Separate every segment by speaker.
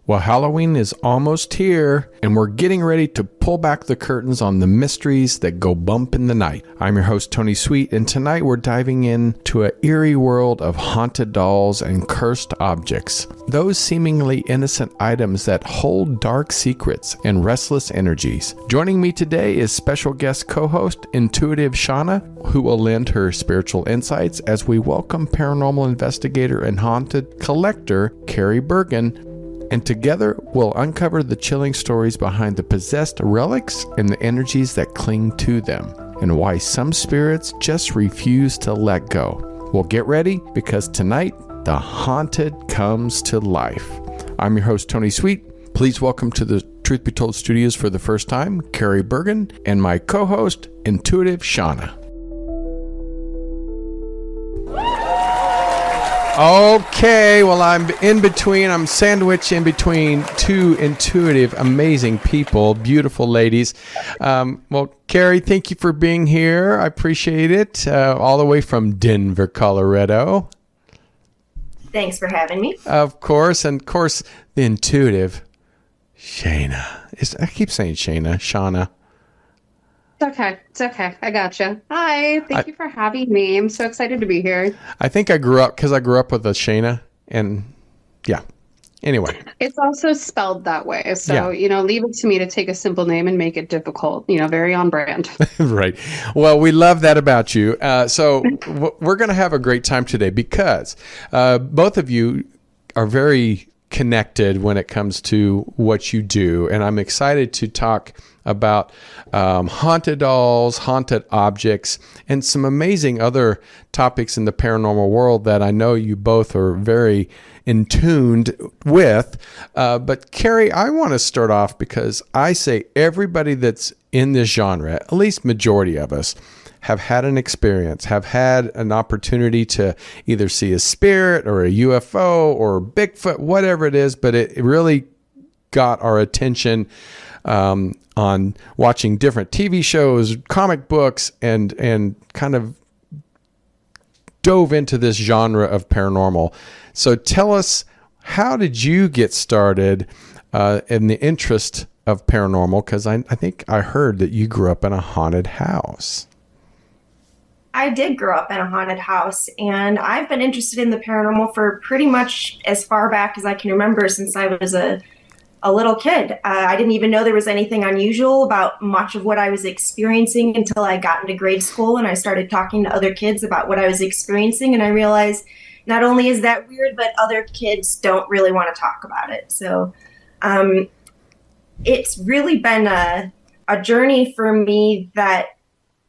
Speaker 1: Well, Halloween is almost here, and we're getting ready to pull back the curtains on the mysteries that go bump in the night. I'm your host, Tony Sweet, and tonight we're diving into an eerie world of haunted dolls and cursed objects. Those seemingly innocent items that hold dark secrets and restless energies. Joining me today is special guest co-host, Intuitive Shauna, who will lend her spiritual insights as we welcome paranormal investigator and haunted collector, Kari Bergen. And together, we'll uncover the chilling stories behind the possessed relics and the energies that cling to them, and why some spirits just refuse to let go. Well, get ready, because tonight, the haunted comes to life. I'm your host, Tony Sweet. Please welcome to the Truth Be Told Studios for the first time, Kari Bergen, and my co-host, Intuitive Shauna. Okay, well, I'm sandwiched in between two intuitive, amazing people, beautiful ladies. Well, Kari, thank you for being here. I appreciate it. All the way from Denver, Colorado.
Speaker 2: Thanks for having me.
Speaker 1: Of course, and of course, the intuitive Shauna. I keep saying Shauna.
Speaker 3: It's okay. I gotcha. Hi. Thank you for having me. I'm so excited to be here.
Speaker 1: I think I grew up with a Shauna, and yeah. Anyway.
Speaker 3: It's also spelled that way. So, leave it to me to take a simple name and make it difficult. Very on brand.
Speaker 1: Right. Well, we love that about you. So we're going to have a great time today because both of you are very connected when it comes to what you do. And I'm excited to talk about haunted dolls, haunted objects, and some amazing other topics in the paranormal world that I know you both are very in tuned with. But Kari, I want to start off because I say everybody that's in this genre, at least majority of us, have had an experience, have had an opportunity to either see a spirit or a UFO or Bigfoot, whatever it is, but it really got our attention on watching different TV shows, comic books, and kind of dove into this genre of paranormal. So tell us, how did you get started in the interest of paranormal? Because I think I heard that you grew up in a haunted house.
Speaker 2: I did grow up in a haunted house, and I've been interested in the paranormal for pretty much as far back as I can remember, since I was a little kid. I didn't even know there was anything unusual about much of what I was experiencing until I got into grade school and I started talking to other kids about what I was experiencing, and I realized not only is that weird, but other kids don't really want to talk about it. So it's really been a journey for me that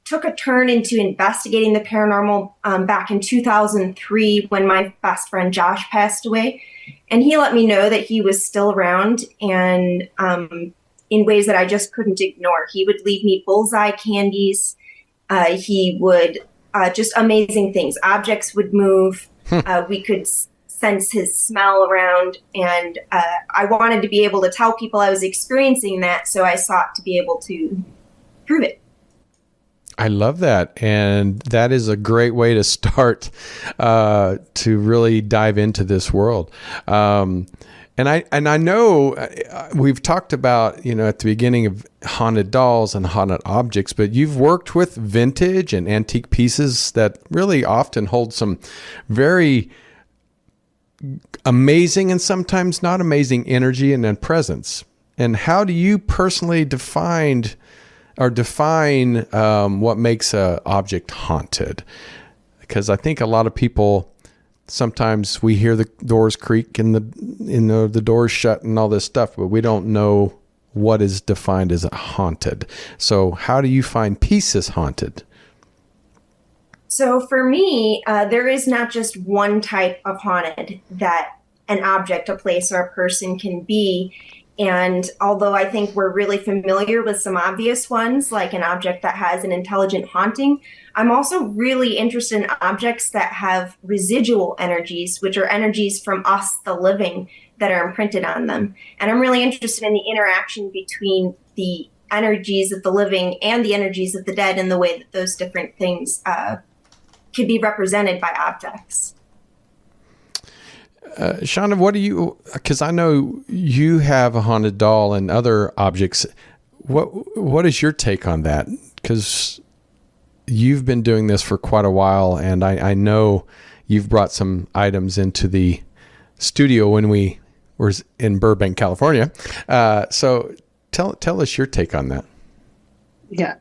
Speaker 2: took a turn into investigating the paranormal back in 2003 when my best friend Josh passed away. And he let me know that he was still around, and in ways that I just couldn't ignore. He would leave me bullseye candies. He would just amazing things. Objects would move. We could sense his smell around. And I wanted to be able to tell people I was experiencing that, so I sought to be able to prove it.
Speaker 1: I love that. And that is a great way to start to really dive into this world. And I know we've talked about, at the beginning of haunted dolls and haunted objects, but you've worked with vintage and antique pieces that really often hold some very amazing and sometimes not amazing energy and then presence. And how do you personally define what makes an object haunted? Because I think a lot of people, sometimes we hear the doors creak and the doors shut and all this stuff, but we don't know what is defined as haunted. So how do you find pieces haunted?
Speaker 2: So for me, there is not just one type of haunted that an object, a place, or a person can be. And although I think we're really familiar with some obvious ones, like an object that has an intelligent haunting, I'm also really interested in objects that have residual energies, which are energies from us, the living, that are imprinted on them. And I'm really interested in the interaction between the energies of the living and the energies of the dead, and the way that those different things could be represented by objects.
Speaker 1: Shauna, what do you, because I know you have a haunted doll and other objects. What is your take on that? Because you've been doing this for quite a while, and I know you've brought some items into the studio when we were in Burbank, California. So tell us your take on that.
Speaker 3: Yeah,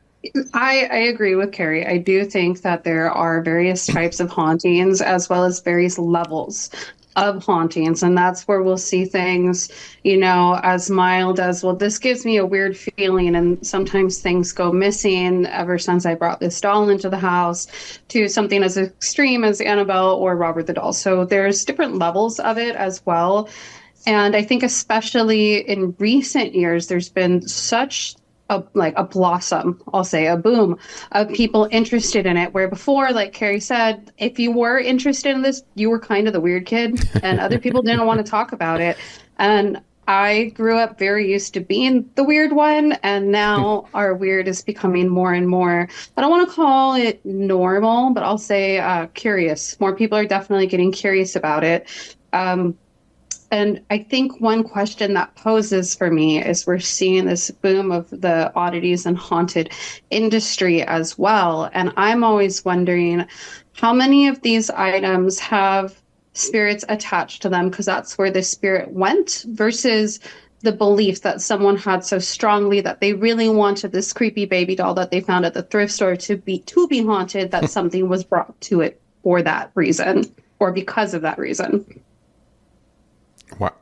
Speaker 3: I agree with Kari. I do think that there are various types of hauntings as well as various levels of hauntings. And that's where we'll see things, as mild as, well, this gives me a weird feeling. And sometimes things go missing ever since I brought this doll into the house, to something as extreme as Annabelle or Robert the Doll. So there's different levels of it as well. And I think especially in recent years, there's been such a blossom, I'll say a boom of people interested in it, where before, like Kari said, if you were interested in this, you were kind of the weird kid and other people didn't want to talk about it. And I grew up very used to being the weird one, and now our weird is becoming more and more, I don't want to call it normal, but I'll say curious. More people are definitely getting curious about it. And I think one question that poses for me is, we're seeing this boom of the oddities and haunted industry as well. And I'm always wondering, how many of these items have spirits attached to them because that's where the spirit went, versus the belief that someone had so strongly that they really wanted this creepy baby doll that they found at the thrift store to be haunted, that something was brought to it for that reason or because of that reason.
Speaker 1: Wow.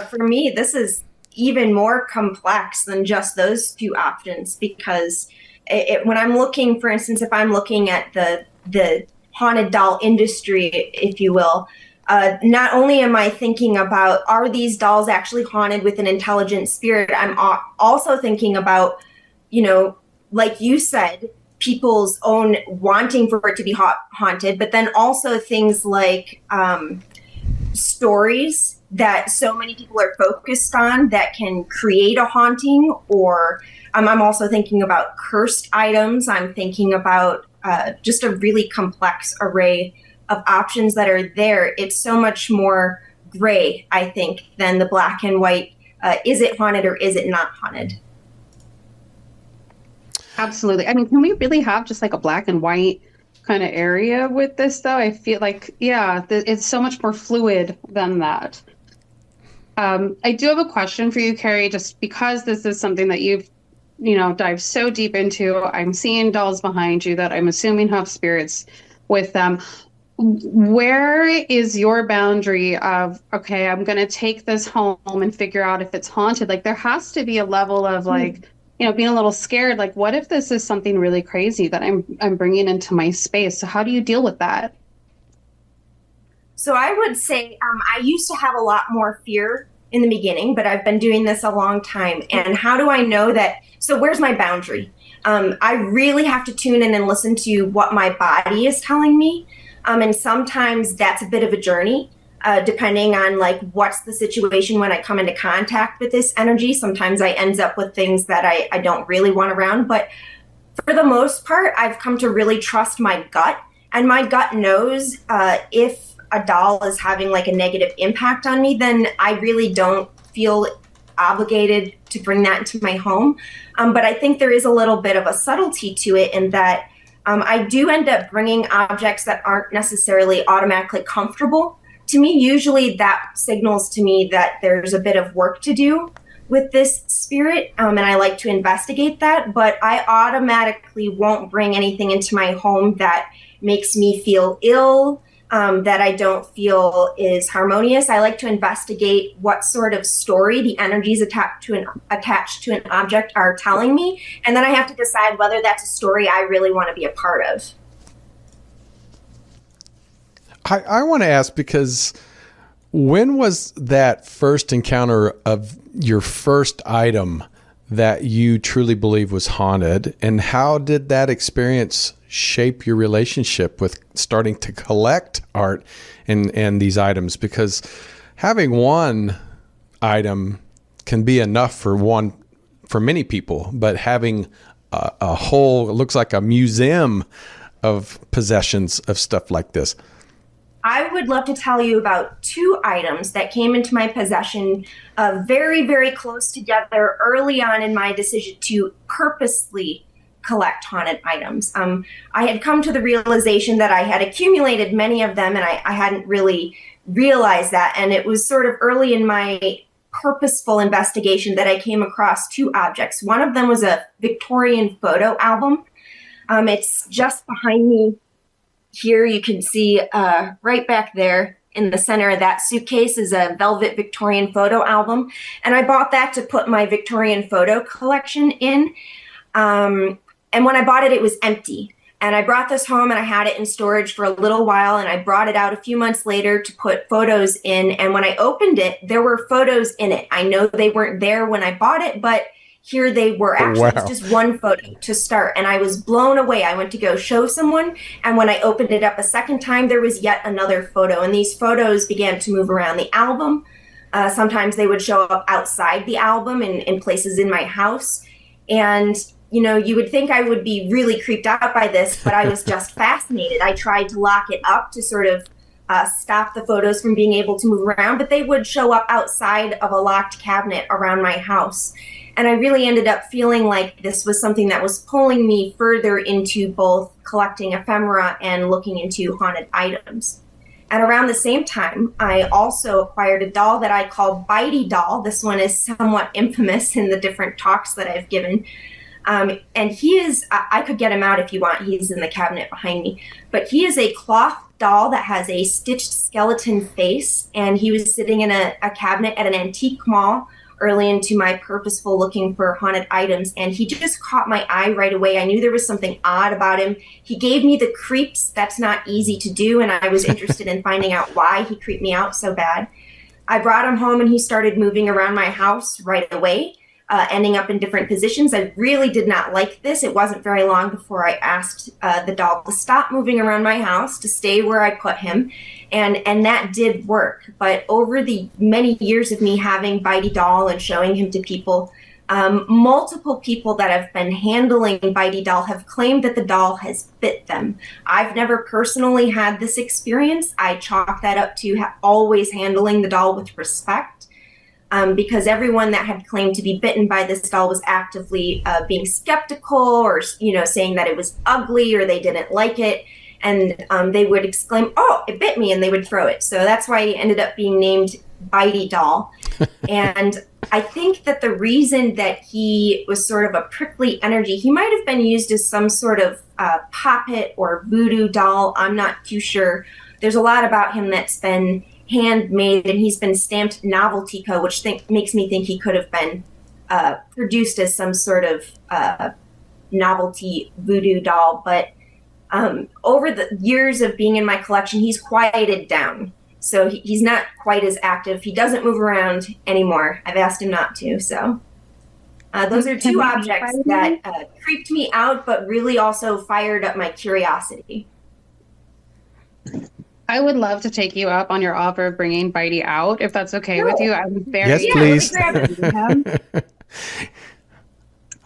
Speaker 2: For me, this is even more complex than just those two options, because when I'm looking, for instance, if I'm looking at the haunted doll industry, if you will, not only am I thinking about, are these dolls actually haunted with an intelligent spirit? I'm also thinking about, like you said, people's own wanting for it to be haunted, but then also things like stories that so many people are focused on that can create a haunting. Or I'm also thinking about cursed items. I'm thinking about just a really complex array of options that are there. It's so much more gray, I think, than the black and white. Is it haunted or is it not haunted?
Speaker 3: Absolutely. I mean, can we really have just like a black and white kind of area with this, though? I feel like, it's so much more fluid than that. I do have a question for you, Kari, just because this is something that you've, dived so deep into. I'm seeing dolls behind you that I'm assuming have spirits with them. Where is your boundary of, okay, I'm going to take this home and figure out if it's haunted? Like, there has to be a level of being a little scared. Like, what if this is something really crazy that I'm bringing into my space? So how do you deal with that?
Speaker 2: So I would say I used to have a lot more fear in the beginning, but I've been doing this a long time. And how do I know that? So where's my boundary? I really have to tune in and listen to what my body is telling me. And sometimes that's a bit of a journey, depending on what's the situation when I come into contact with this energy. Sometimes I end up with things that I don't really want around. But for the most part, I've come to really trust my gut. And my gut knows if a doll is having a negative impact on me, then I really don't feel obligated to bring that into my home. But I think there is a little bit of a subtlety to it in that I do end up bringing objects that aren't necessarily automatically comfortable to me. Usually that signals to me that there's a bit of work to do with this spirit, and I like to investigate that. But I automatically won't bring anything into my home that makes me feel ill, that I don't feel is harmonious. I like to investigate what sort of story the energies attached to an object are telling me, and then I have to decide whether that's a story I really want to be a part of.
Speaker 1: I want to ask, because when was that first encounter of your first item that you truly believe was haunted, and how did that experience shape your relationship with starting to collect art and these items? Because having one item can be enough for many people, but having a whole, it looks like a museum of possessions of stuff like this.
Speaker 2: I would love to tell you about two items that came into my possession very, very close together early on in my decision to purposely collect haunted items. I had come to the realization that I had accumulated many of them, and I hadn't really realized that. And it was sort of early in my purposeful investigation that I came across two objects. One of them was a Victorian photo album. It's just behind me here. You can see right back there in the center of that suitcase is a velvet Victorian photo album. And I bought that to put my Victorian photo collection in. And when I bought it, it was empty. And I brought this home and I had it in storage for a little while. And I brought it out a few months later to put photos in. And when I opened it, there were photos in it. I know they weren't there when I bought it, but here they were. Actually, It was just one photo to start. And I was blown away. I went to go show someone. And when I opened it up a second time, there was yet another photo. And these photos began to move around the album. Sometimes they would show up outside the album in places in my house. And you would think I would be really creeped out by this, but I was just fascinated. I tried to lock it up to sort of stop the photos from being able to move around, but they would show up outside of a locked cabinet around my house. And I really ended up feeling like this was something that was pulling me further into both collecting ephemera and looking into haunted items. And around the same time, I also acquired a doll that I call Bitey Doll. This one is somewhat infamous in the different talks that I've given. And he is, I could get him out if you want, he's in the cabinet behind me, but he is a cloth doll that has a stitched skeleton face, and he was sitting in a cabinet at an antique mall early into my purposeful looking for haunted items, and he just caught my eye right away. I knew there was something odd about him. He gave me the creeps. That's not easy to do, and I was interested in finding out why he creeped me out so bad. I brought him home, and he started moving around my house right away. Ending up in different positions. I really did not like this. It wasn't very long before I asked the doll to stop moving around my house, to stay where I put him, and that did work. But over the many years of me having Bitey Doll and showing him to people, multiple people that have been handling Bitey Doll have claimed that the doll has bit them. I've never personally had this experience. I chalk that up to always handling the doll with respect. Because everyone that had claimed to be bitten by this doll was actively being skeptical or, saying that it was ugly or they didn't like it. And they would exclaim, "Oh, it bit me," and they would throw it. So that's why he ended up being named Bitey Doll. And I think that the reason that he was sort of a prickly energy, he might have been used as some sort of puppet or voodoo doll. I'm not too sure. There's a lot about him that's been handmade, and he's been stamped Novelty Co., which makes me think he could have been produced as some sort of novelty voodoo doll. But over the years of being in my collection, he's quieted down. So he's not quite as active. He doesn't move around anymore. I've asked him not to. So those are two objects that creeped me out, but really also fired up my curiosity.
Speaker 3: I would love to take you up on your offer of bringing Bitey out, if that's okay with you. I'm very
Speaker 1: yes, please.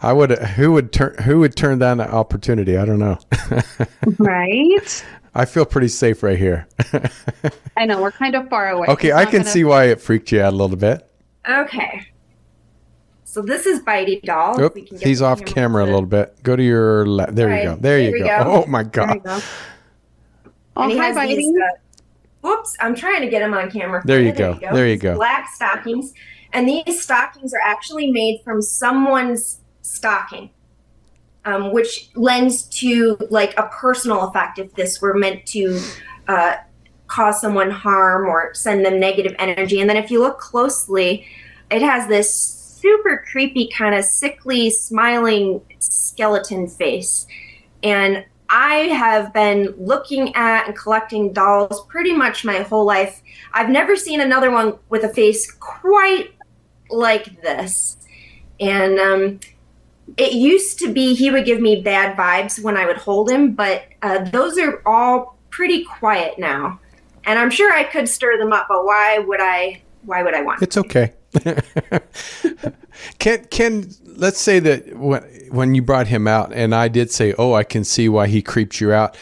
Speaker 1: I would. Who would turn down that opportunity? I don't know.
Speaker 3: Right.
Speaker 1: I feel pretty safe right here.
Speaker 3: I know we're kind of far away.
Speaker 1: Okay, I can see why it freaked you out a little bit.
Speaker 2: Okay. So this is Bitey Doll.
Speaker 1: Oop, he's off camera a little bit. Go to your left. There you go. There you go. Oh my God.
Speaker 3: Oh, hi, Bitey.
Speaker 2: Whoops, I'm trying to get him on camera.
Speaker 1: There you go. There you go.
Speaker 2: Black stockings. And these stockings are actually made from someone's stocking, which lends to like a personal effect if this were meant to cause someone harm or send them negative energy. And then if you look closely, it has this super creepy kind of sickly smiling skeleton face. And I have been looking at and collecting dolls pretty much my whole life. I've never seen another one with a face quite like this. And it used to be he would give me bad vibes when I would hold him, but those are all pretty quiet now. And I'm sure I could stir them up, but why would I want to?
Speaker 1: It's okay. Can let's say that when you brought him out and I did say, "Oh, I can see why he creeped you out."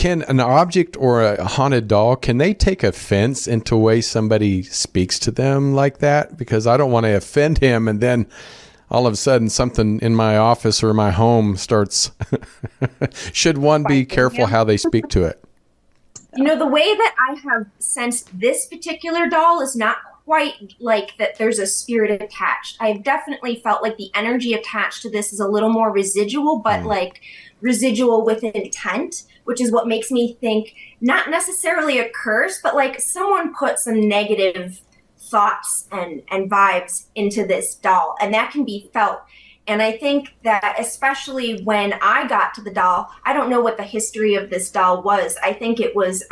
Speaker 1: can an object or a haunted doll, can they take offense into the way somebody speaks to them like that? Because I don't want to offend him, and then all of a sudden something in my office or my home starts. Should one be careful how they speak to it?
Speaker 2: You know, the way that I have sensed this particular doll is not quite like that there's a spirit attached. I've definitely felt like the energy attached to this is a little more residual, but like residual with intent, which is what makes me think not necessarily a curse, but like someone put some negative thoughts and vibes into this doll, and that can be felt. And I think that especially when I got to the doll, I don't know what the history of this doll was. I think it was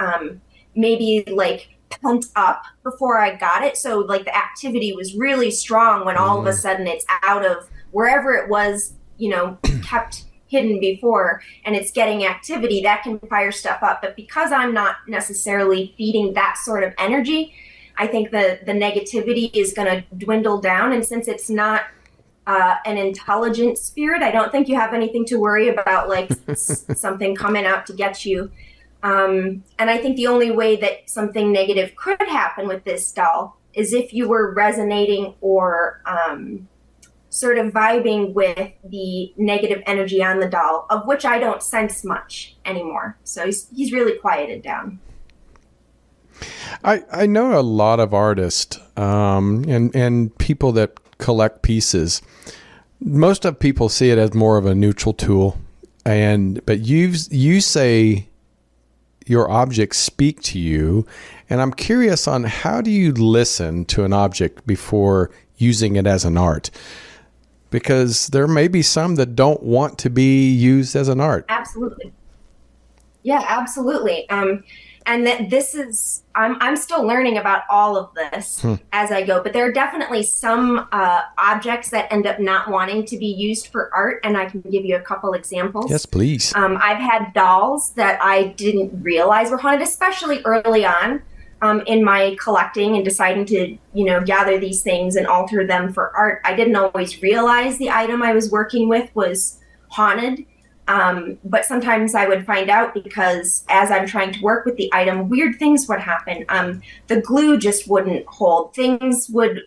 Speaker 2: maybe like pent up before I got it. So like the activity was really strong when all of a sudden it's out of wherever it was, you know, kept hidden before, and it's getting activity that can fire stuff up. But because I'm not necessarily feeding that sort of energy, I think the negativity is going to dwindle down. And since it's not an intelligent spirit, I don't think you have anything to worry about, like something coming out to get you. And I think the only way that something negative could happen with this doll is if you were resonating or sort of vibing with the negative energy on the doll, of which I don't sense much anymore. So he's really quieted down.
Speaker 1: I know a lot of artists and people that collect pieces. Most of people see it as more of a neutral tool, but you say your objects speak to you, and I'm curious on how do you listen to an object before using it as an art? Because there may be some that don't want to be used as an art.
Speaker 2: Absolutely. Yeah, absolutely. And that this is, I'm still learning about all of this as I go, but there are definitely some objects that end up not wanting to be used for art, and I can give you a couple examples.
Speaker 1: Yes, please.
Speaker 2: I've had dolls that I didn't realize were haunted, especially early on in my collecting and deciding to, you know, gather these things and alter them for art. I didn't always realize the item I was working with was haunted. But sometimes I would find out because as I'm trying to work with the item, weird things would happen. The glue just wouldn't hold. Things would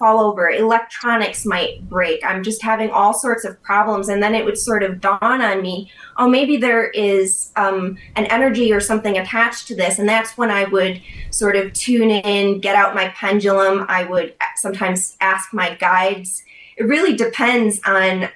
Speaker 2: fall over. Electronics might break. I'm just having all sorts of problems. And then it would sort of dawn on me, oh, maybe there is an energy or something attached to this. And that's when I would sort of tune in, get out my pendulum. I would sometimes ask my guides. It really depends on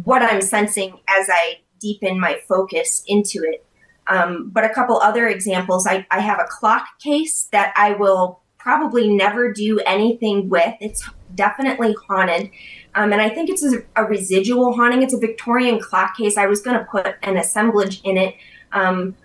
Speaker 2: what I'm sensing as I deepen my focus into it. But a couple other examples, I have a clock case that I will probably never do anything with. It's definitely haunted. And I think it's a residual haunting. It's a Victorian clock case. I was going to put an assemblage in it. And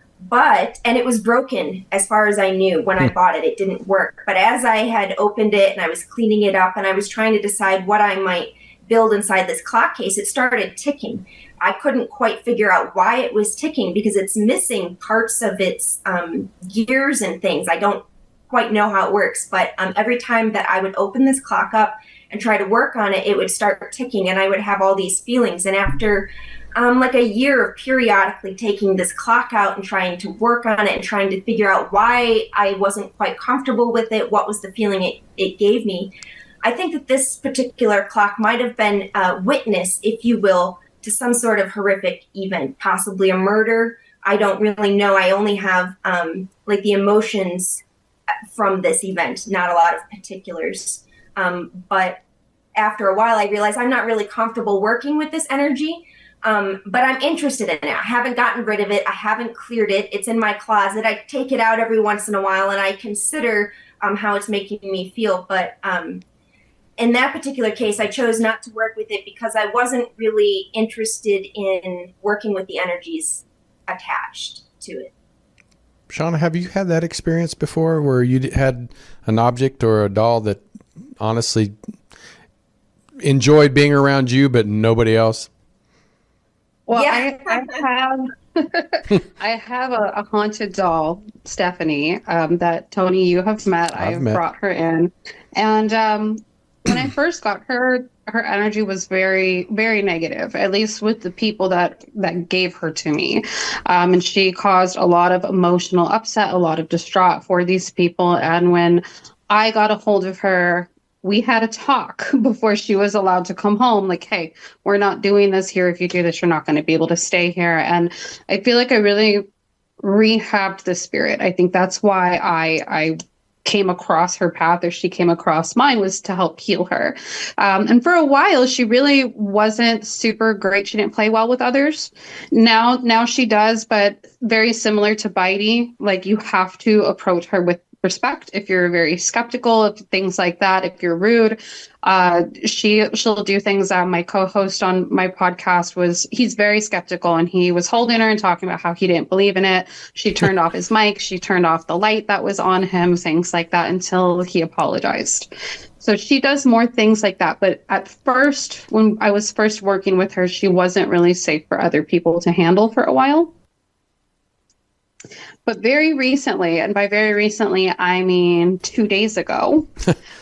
Speaker 2: it was broken as far as I knew when I bought it. It didn't work. But as I had opened it and I was cleaning it up and I was trying to decide what I might build inside this clock case, it started ticking. I couldn't quite figure out why it was ticking because it's missing parts of its gears and things. I don't quite know how it works, but every time that I would open this clock up and try to work on it, it would start ticking and I would have all these feelings. And after like a year of periodically taking this clock out and trying to work on it and trying to figure out why I wasn't quite comfortable with it, what was the feeling it gave me, I think that this particular clock might have been a witness, if you will, to some sort of horrific event, possibly a murder. I don't really know. I only have like the emotions from this event, not a lot of particulars. But after a while, I realized I'm not really comfortable working with this energy, but I'm interested in it. I haven't gotten rid of it. I haven't cleared it. It's in my closet. I take it out every once in a while, and I consider how it's making me feel. But in that particular case, I chose not to work with it because I wasn't really interested in working with the energies attached to it.
Speaker 1: Shauna, have you had that experience before where you had an object or a doll that honestly enjoyed being around you, but nobody else?
Speaker 3: Well,
Speaker 2: yeah.
Speaker 3: I have a haunted doll, Stephanie, that Tony, you have met. I've brought her in. And when I first got her, her energy was very, very negative, at least with the people that gave her to me. And she caused a lot of emotional upset, a lot of distraught for these people. And when I got a hold of her, we had a talk before she was allowed to come home. Like, hey, we're not doing this here. If you do this, you're not going to be able to stay here. And I feel like I really rehabbed the spirit. I think that's why I came across her path, or she came across mine, was to help heal her. And for a while, she really wasn't super great. She didn't play well with others. Now she does, but very similar to Bitey, like you have to approach her with respect. If you're very skeptical of things like that, if you're rude, she'll do things. My co-host on my podcast he's very skeptical, and he was holding her and talking about how he didn't believe in it. She turned off his mic, she turned off the light that was on him, things like that, until he apologized. So she does more things like that. But at first, when I was first working with her, she wasn't really safe for other people to handle for a while. But very recently, and by very recently, I mean 2 days ago,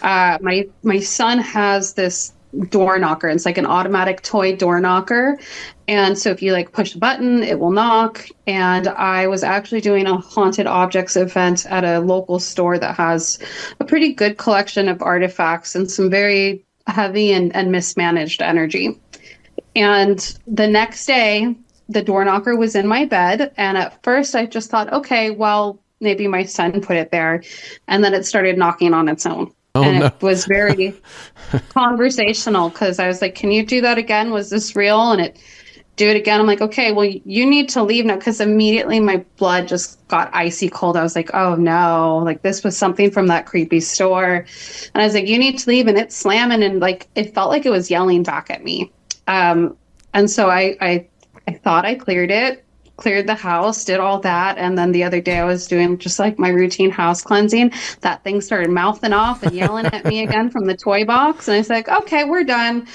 Speaker 3: my son has this door knocker. It's like an automatic toy door knocker. And so if you like push a button, it will knock. And I was actually doing a haunted objects event at a local store that has a pretty good collection of artifacts and some very heavy and mismanaged energy. And the next day, the door knocker was in my bed. And at first I just thought, okay, well, maybe my son put it there. And then it started knocking on its own. It was very conversational, because I was like, can you do that again? Was this real? And it do it again. I'm like, okay, well, you need to leave now. Because immediately my blood just got icy cold. I was like, oh no, like this was something from that creepy store. And I was like, you need to leave. And it's slamming. And like, it felt like it was yelling back at me. And so I thought I cleared the house, did all that. And then the other day I was doing just like my routine house cleansing. That thing started mouthing off and yelling at me again from the toy box. And I was like, okay, we're done.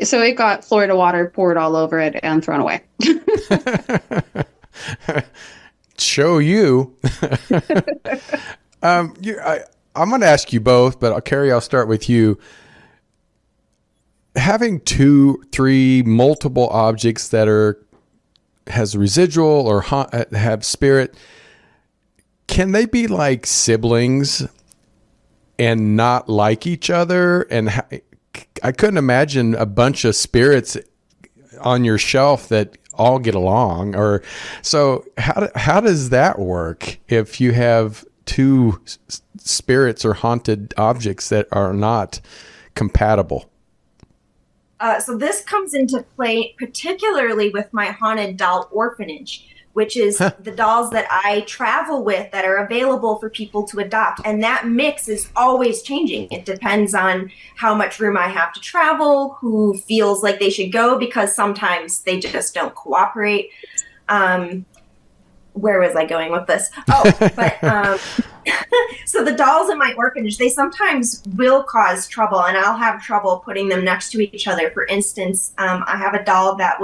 Speaker 3: So it got Florida water poured all over it and thrown away.
Speaker 1: Show you. I'm going to ask you both, but Kari, I'll start with you. Having 2, 3, multiple objects that has residual or have spirit, can they be like siblings and not like each other? And I couldn't imagine a bunch of spirits on your shelf that all get along. Or so how does that work if you have 2 spirits or haunted objects that are not compatible?
Speaker 2: So this comes into play particularly with my haunted doll orphanage, which is the dolls that I travel with that are available for people to adopt. And that mix is always changing. It depends on how much room I have to travel, who feels like they should go, because sometimes they just don't cooperate. Where was I going with this? So the dolls in my orphanage, they sometimes will cause trouble, and I'll have trouble putting them next to each other. For instance, I have a doll that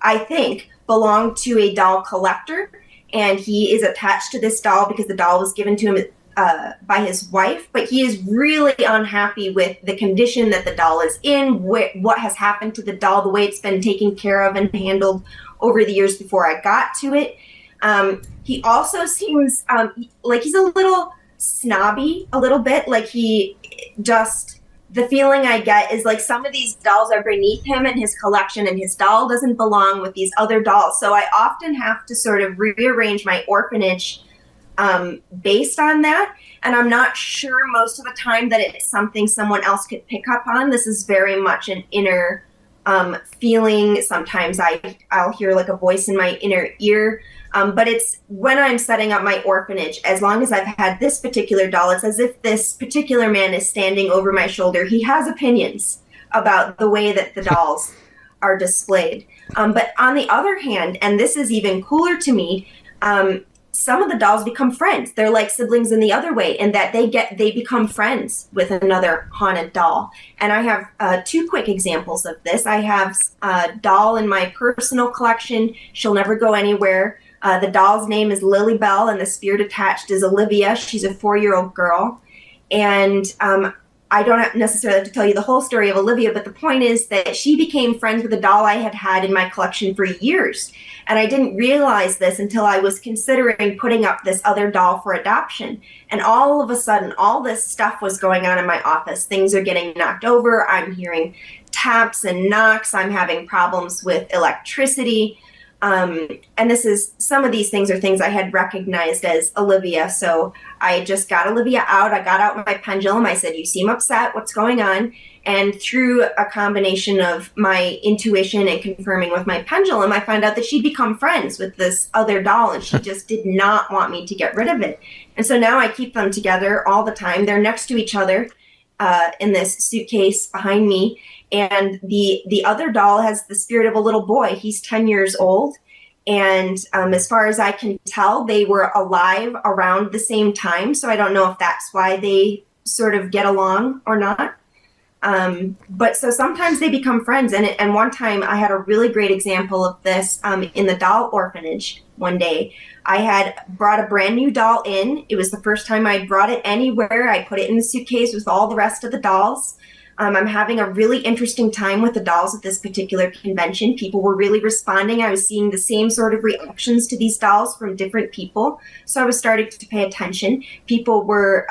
Speaker 2: I think, belonged to a doll collector, and he is attached to this doll because the doll was given to him by his wife, but he is really unhappy with the condition that the doll is in, what has happened to the doll, the way it's been taken care of and handled over the years before I got to it. He also seems like he's a little snobby, a little bit. Like the feeling I get is like some of these dolls are beneath him and his collection, and his doll doesn't belong with these other dolls. So I often have to sort of rearrange my orphanage based on that. And I'm not sure most of the time that it's something someone else could pick up on. This is very much an inner feeling. Sometimes I'll hear like a voice in my inner ear. But it's when I'm setting up my orphanage, as long as I've had this particular doll, it's as if this particular man is standing over my shoulder. He has opinions about the way that the dolls are displayed. But on the other hand, and this is even cooler to me, some of the dolls become friends. They're like siblings in the other way, in that they become friends with another haunted doll. And I have 2 quick examples of this. I have a doll in my personal collection. She'll never go anywhere. The doll's name is Lily Bell, and the spirit attached is Olivia. She's a 4-year-old girl. And I don't necessarily have to tell you the whole story of Olivia, but the point is that she became friends with a doll I had had in my collection for years. And I didn't realize this until I was considering putting up this other doll for adoption. And all of a sudden, all this stuff was going on in my office. Things are getting knocked over. I'm hearing taps and knocks. I'm having problems with electricity. And some of these things are things I had recognized as Olivia. So I just got Olivia out. I got out my pendulum. I said, you seem upset. What's going on? And through a combination of my intuition and confirming with my pendulum, I found out that she'd become friends with this other doll, and she just did not want me to get rid of it. And so now I keep them together all the time. They're next to each other in this suitcase behind me. And the other doll has the spirit of a little boy. He's 10 years old. And as far as I can tell, they were alive around the same time. So I don't know if that's why they sort of get along or not. But so sometimes they become friends. And one time I had a really great example of this in the doll orphanage one day. I had brought a brand new doll in. It was the first time I'd brought it anywhere. I put it in the suitcase with all the rest of the dolls. I'm having a really interesting time with the dolls at this particular convention. People were really responding. I was seeing the same sort of reactions to these dolls from different people. So I was starting to pay attention. People were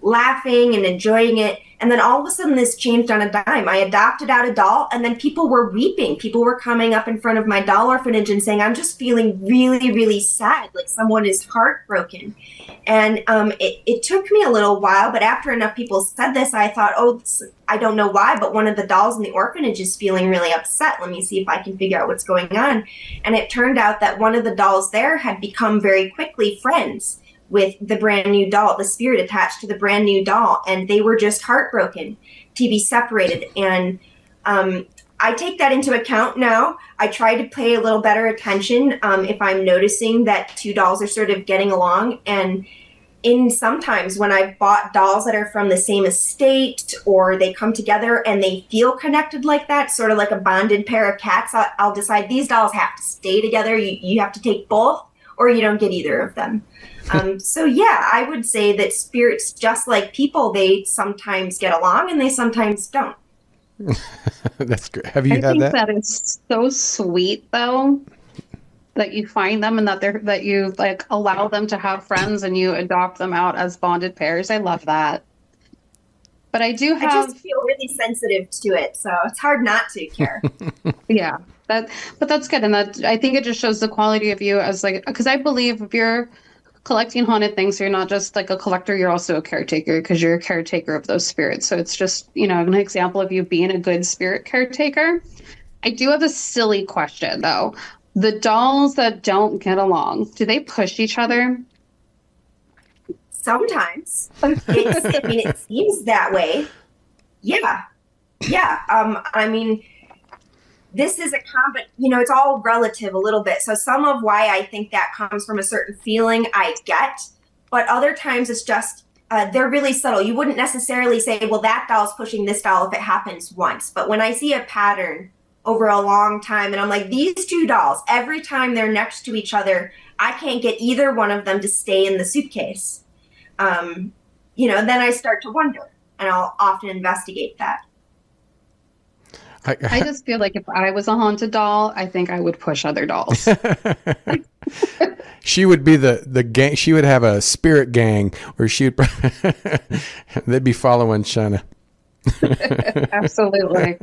Speaker 2: laughing and enjoying it. And then all of a sudden this changed on a dime. I adopted out a doll, and then people were weeping. People were coming up in front of my doll orphanage and saying, I'm just feeling really, really sad, like someone is heartbroken. And it took me a little while, but after enough people said this, I thought, I don't know why, but one of the dolls in the orphanage is feeling really upset. Let me see if I can figure out what's going on. And it turned out that one of the dolls there had become very quickly friends with the brand new doll, the spirit attached to the brand new doll. And they were just heartbroken to be separated. And I take that into account now. I try to pay a little better attention if I'm noticing that two dolls are sort of getting along. And sometimes when I've bought dolls that are from the same estate, or they come together and they feel connected like that, sort of like a bonded pair of cats, I'll decide these dolls have to stay together. You have to take both, or you don't get either of them. So yeah, I would say that spirits, just like people, they sometimes get along and they sometimes don't.
Speaker 1: That's great. Have you had that?
Speaker 3: I think that is so sweet, though, that you find them and that you like allow them to have friends and you adopt them out as bonded pairs. I love that. But I just
Speaker 2: feel really sensitive to it, so it's hard not to care.
Speaker 3: Yeah, but that's good, and that I think it just shows the quality of you as because I believe if you're collecting haunted things, you're not just like a collector, you're also a caretaker, because you're a caretaker of those spirits. So it's just, an example of you being a good spirit caretaker. I do have a silly question, though. The dolls that don't get along, do they push each other?
Speaker 2: Sometimes. It seems that way. Yeah. This is it's all relative a little bit. So some of why I think that comes from a certain feeling I get, but other times it's just, they're really subtle. You wouldn't necessarily say, well, that doll's pushing this doll if it happens once. But when I see a pattern over a long time, and I'm like, these two dolls, every time they're next to each other, I can't get either one of them to stay in the suitcase. Then I start to wonder, and I'll often investigate that.
Speaker 3: I just feel like if I was a haunted doll, I think I would push other dolls.
Speaker 1: She would be the gang. She would have a spirit gang where they'd be following Shana.
Speaker 3: Absolutely.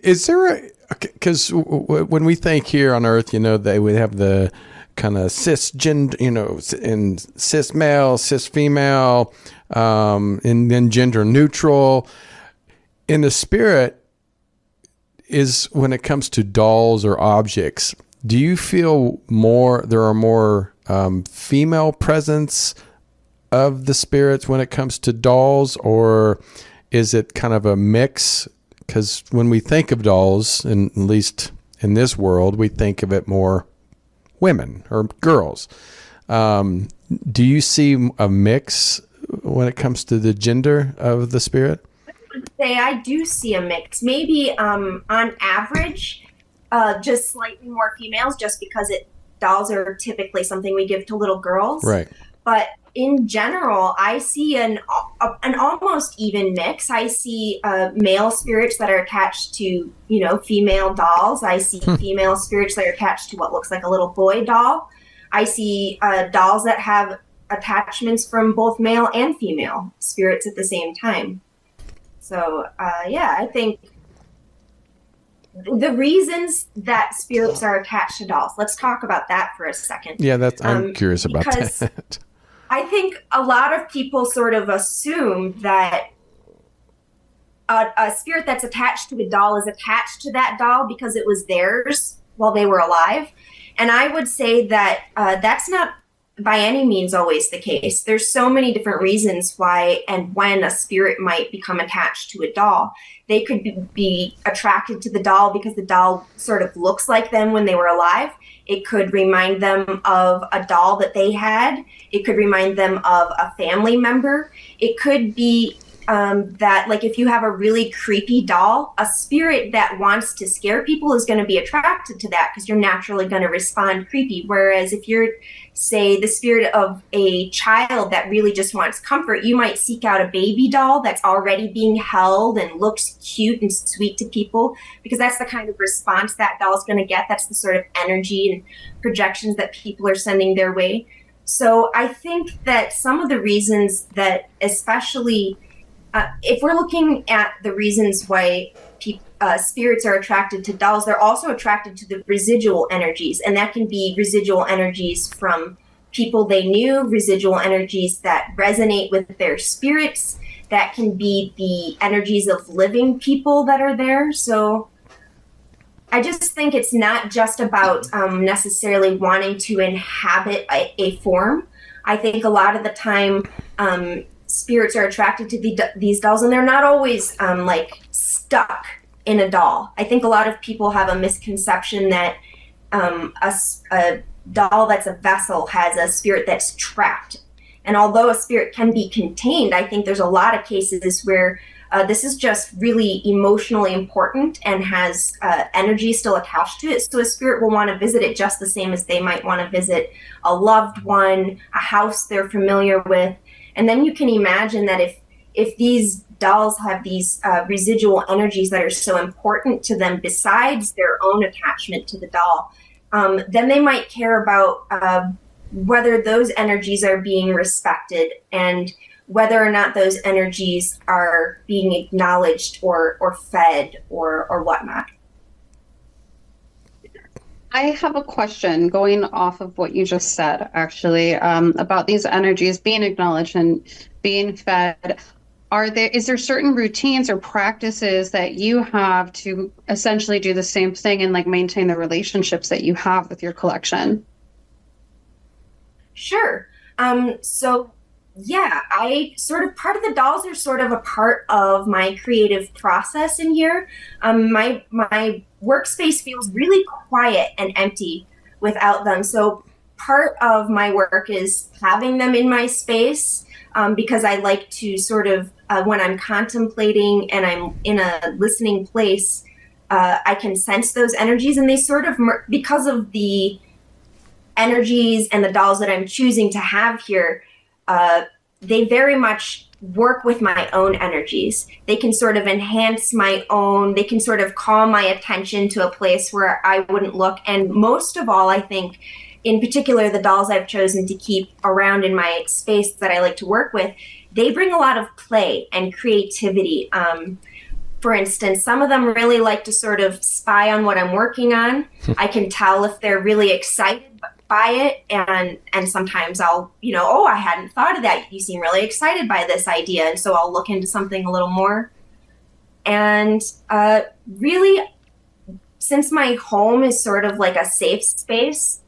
Speaker 1: Is there because when we think here on Earth, they would have the kind of cisgender, and cis male, cis female, and then gender neutral. In the spirit, is when it comes to dolls or objects, do you feel there are more female presence of the spirits when it comes to dolls, or is it kind of a mix? Because when we think of dolls, and at least in this world, we think of it more women or girls. Do you see a mix when it comes to the gender of the spirit?
Speaker 2: Say I do see a mix. Maybe on average, just slightly more females, just because dolls are typically something we give to little girls.
Speaker 1: Right.
Speaker 2: But in general, I see an almost even mix. I see male spirits that are attached to, female dolls. I see female spirits that are attached to what looks like a little boy doll. I see dolls that have attachments from both male and female spirits at the same time. So, I think the reasons that spirits are attached to dolls, let's talk about that for a second.
Speaker 1: Yeah, I'm curious about that.
Speaker 2: I think a lot of people sort of assume that a spirit that's attached to a doll is attached to that doll because it was theirs while they were alive. And I would say that that's not by any means always the case. There's so many different reasons why and when a spirit might become attached to a doll. They could be attracted to the doll because the doll sort of looks like them when they were alive. It could remind them of a doll that they had. It could remind them of a family member. It could be that, like, if you have a really creepy doll, a spirit that wants to scare people is going to be attracted to that because you're naturally going to respond creepy. Whereas if you're, say, the spirit of a child that really just wants comfort, you might seek out a baby doll that's already being held and looks cute and sweet to people because that's the kind of response that doll's going to get. That's the sort of energy and projections that people are sending their way. So I think that some of the reasons that, especially if we're looking at the reasons why spirits are attracted to dolls, they're also attracted to the residual energies. And that can be residual energies from people they knew, residual energies that resonate with their spirits. That can be the energies of living people that are there. So I just think it's not just about necessarily wanting to inhabit a form. I think a lot of the time, spirits are attracted to these dolls, and they're not always stuck in a doll. I think a lot of people have a misconception that a doll that's a vessel has a spirit that's trapped. And although a spirit can be contained, I think there's a lot of cases where this is just really emotionally important and has energy still attached to it. So a spirit will want to visit it just the same as they might want to visit a loved one, a house they're familiar with. And then you can imagine that if these dolls have these residual energies that are so important to them besides their own attachment to the doll, then they might care about whether those energies are being respected and whether or not those energies are being acknowledged or fed or whatnot.
Speaker 3: I have a question going off of what you just said, actually, about these energies being acknowledged and being fed. Is there certain routines or practices that you have to essentially do the same thing and maintain the relationships that you have with your collection?
Speaker 2: Sure. Part of the dolls are sort of a part of my creative process in here. My workspace feels really quiet and empty without them. So part of my work is having them in my space because I like to sort of, when I'm contemplating and I'm in a listening place, I can sense those energies, and they sort of, because of the energies and the dolls that I'm choosing to have here, they very much work with my own energies. They can sort of enhance they can sort of call my attention to a place where I wouldn't look. And most of all, I think, in particular, the dolls I've chosen to keep around in my space that I like to work with, they bring a lot of play and creativity. For instance, some of them really like to sort of spy on what I'm working on. I can tell if they're really excited by it, and sometimes I'll, I hadn't thought of that. You seem really excited by this idea, and so I'll look into something a little more. And really, since my home is sort of like a safe space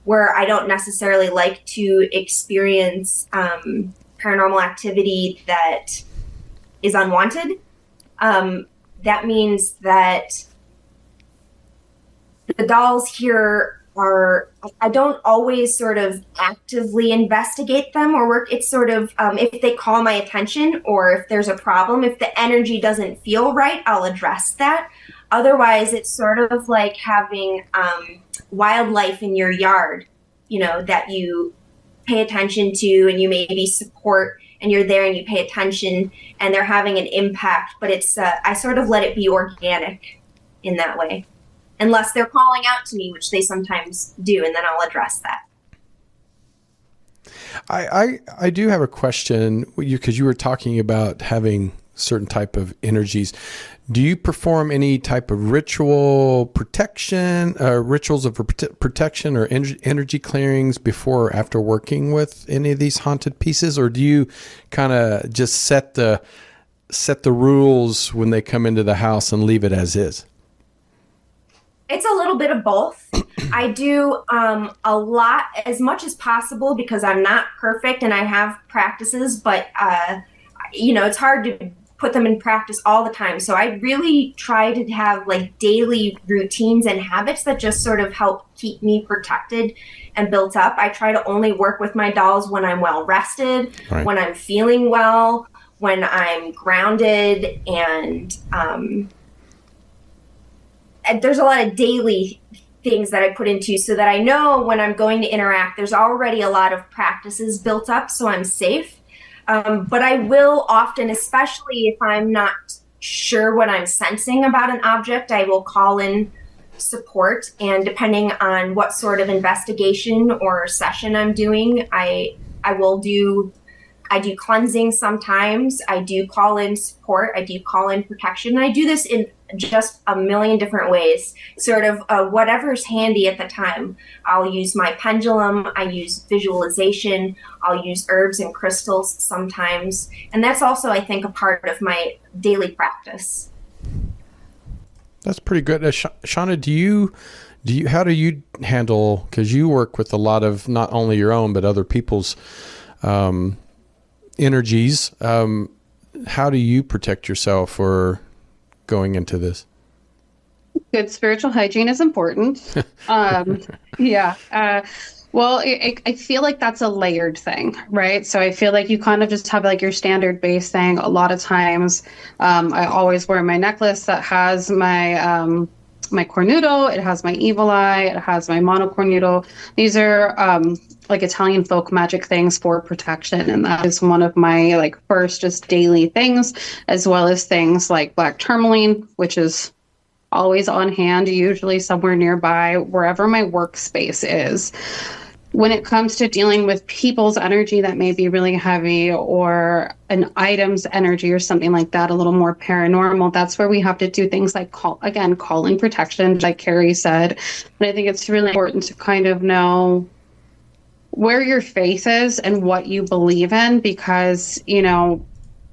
Speaker 2: where I don't necessarily like to experience paranormal activity that is unwanted, that means that the dolls here I don't always sort of actively investigate them or work. It's sort of, if they call my attention or if there's a problem, if the energy doesn't feel right, I'll address that. Otherwise, it's sort of like having wildlife in your yard, that you pay attention to, and you maybe support, and you're there and you pay attention, and they're having an impact. But it's I sort of let it be organic in that way, unless they're calling out to me, which they sometimes do, and then I'll address that.
Speaker 1: I do have a question, because you were talking about having certain type of energies. Do you perform any type of ritual protection, rituals of protection or energy clearings before or after working with any of these haunted pieces? Or do you kind of just set the rules when they come into the house and leave it as is?
Speaker 2: It's a little bit of both. I do a lot, as much as possible, because I'm not perfect and I have practices, but it's hard to put them in practice all the time. So I really try to have like daily routines and habits that just sort of help keep me protected and built up. I try to only work with my dolls when I'm well rested,
Speaker 1: right,
Speaker 2: when I'm feeling well, when I'm grounded, and there's a lot of daily things that I put into so that I know when I'm going to interact, there's already a lot of practices built up, so I'm safe. But I will often, especially if I'm not sure what I'm sensing about an object, I will call in support. And depending on what sort of investigation or session I'm doing, I do cleansing sometimes. I do call in support. I do call in protection. And I do this in just a million different ways, sort of whatever's handy at the time. I'll use my pendulum. I use visualization. I'll use herbs and crystals sometimes. And that's also, I think, a part of my daily practice.
Speaker 1: That's pretty good. Shauna, how do you handle, because you work with a lot of not only your own, but other people's energies. How do you protect yourself for going into this?
Speaker 3: Good spiritual hygiene is important. Yeah. Well, I feel like that's a layered thing, right? So I feel like you kind of just have like your standard base thing. A lot of times, I always wear my necklace that has my my cornuto, it has my evil eye, it has my monocornuto. These are like Italian folk magic things for protection, and that is one of my like first just daily things, as well as things like black tourmaline, which is always on hand, usually somewhere nearby, wherever my workspace is. When it comes to dealing with people's energy that may be really heavy, or an item's energy or something like that, a little more paranormal, that's where we have to do things like call in protection, like Kari said. And I think it's really important to kind of know where your faith is and what you believe in, because,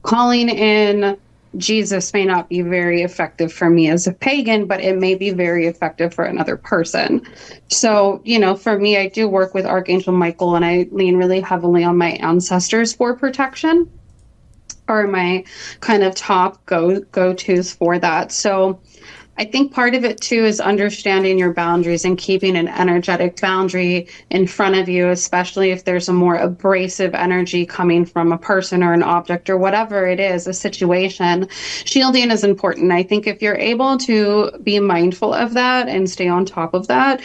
Speaker 3: calling in Jesus may not be very effective for me as a pagan, but it may be very effective for another person. So, for me, I do work with Archangel Michael, and I lean really heavily on my ancestors for protection, are my kind of top go-tos for that. So I think part of it too is understanding your boundaries and keeping an energetic boundary in front of you, especially if there's a more abrasive energy coming from a person or an object or whatever it is, a situation. Shielding is important. I think if you're able to be mindful of that and stay on top of that,